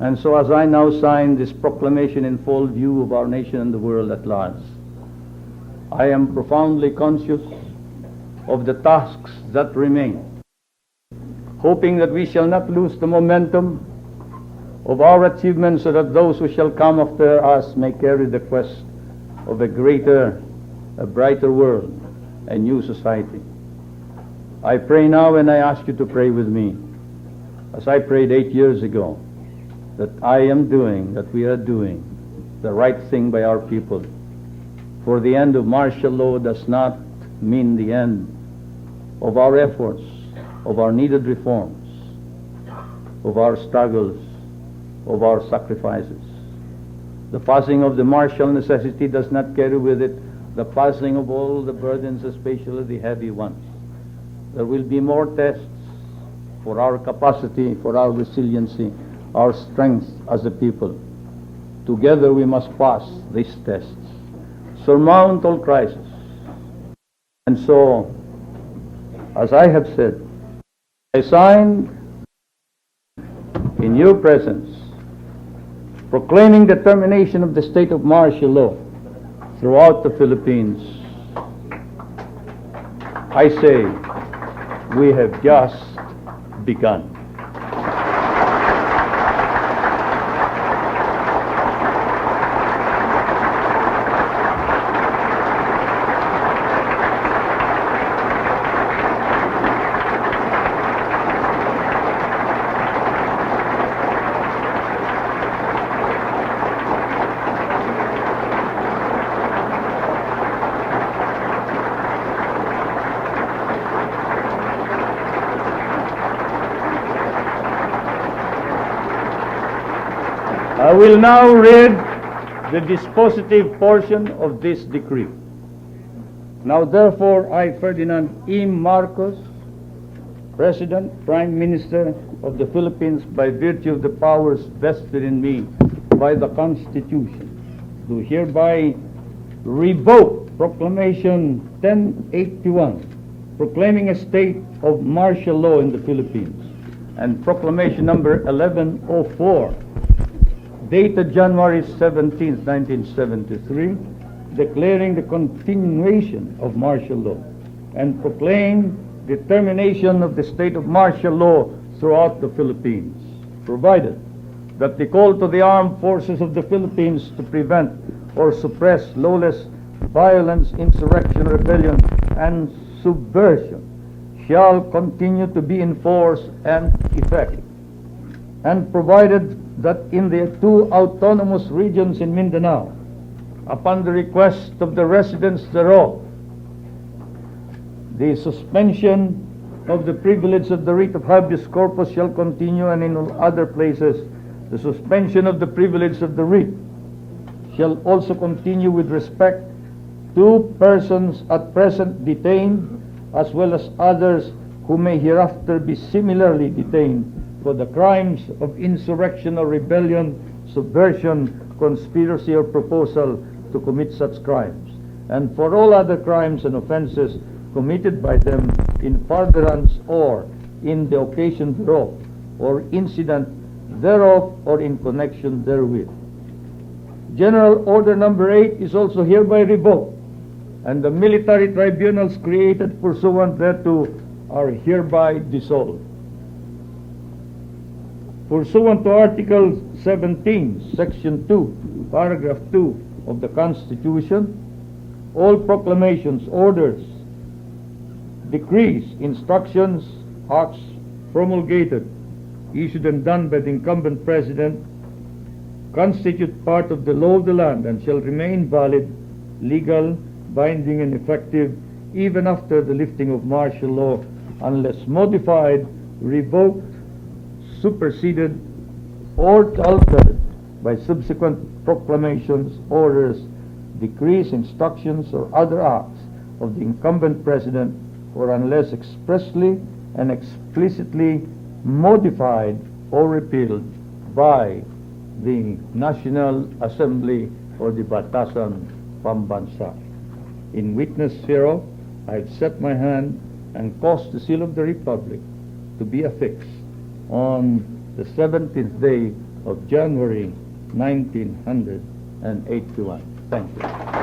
And so as I now sign this proclamation in full view of our nation and the world at large, I am profoundly conscious of the tasks that remain, hoping that we shall not lose the momentum of our achievements so that those who shall come after us may carry the quest of a greater, a brighter world, a new society. I pray now, and I ask you to pray with me, as I prayed 8 years ago, that I am doing, that we are doing the right thing by our people. For the end of martial law does not mean the end of our efforts, of our needed reforms, of our struggles, of our sacrifices. The passing of the martial necessity does not carry with it the passing of all the burdens, especially the heavy ones. There will be more tests for our capacity, for our resiliency, our strength as a people. Together we must pass these tests, surmount all crises. And so, as I have said, I sign in your presence, proclaiming the termination of the state of martial law throughout the Philippines. I say, we have just begun. I will now read the dispositive portion of this decree. Now therefore I, Ferdinand E. Marcos, President, Prime Minister of the Philippines, by virtue of the powers vested in me by the Constitution, do hereby revoke Proclamation 1081, proclaiming a state of martial law in the Philippines, and Proclamation number 1104, dated January 17, 1973, declaring the continuation of martial law, and proclaim the termination of the state of martial law throughout the Philippines, provided that the call to the armed forces of the Philippines to prevent or suppress lawless violence, insurrection, rebellion, and subversion shall continue to be in force and effect, and provided that in the 2 autonomous regions in Mindanao, upon the request of the residents thereof, the suspension of the privilege of the writ of habeas corpus shall continue, and in all other places the suspension of the privilege of the writ shall also continue with respect to persons at present detained, as well as others who may hereafter be similarly detained for the crimes of insurrection or rebellion, subversion, conspiracy, or proposal to commit such crimes, and for all other crimes and offenses committed by them in furtherance or in the occasion thereof, or incident thereof, or in connection therewith. General Order number 8 is also hereby revoked, and the military tribunals created pursuant thereto are hereby dissolved. Pursuant to Article 17, Section 2, Paragraph 2 of the Constitution, all proclamations, orders, decrees, instructions, acts promulgated, issued and done by the incumbent President constitute part of the law of the land and shall remain valid, legal, binding, and effective even after the lifting of martial law, unless modified, revoked, superseded, or altered by subsequent proclamations, orders, decrees, instructions, or other acts of the incumbent President, or unless expressly and explicitly modified or repealed by the National Assembly or the Batasan Pambansa. In witness hereof, I have set my hand and caused the seal of the Republic to be affixed on the 17th day of January 1981. Thank you.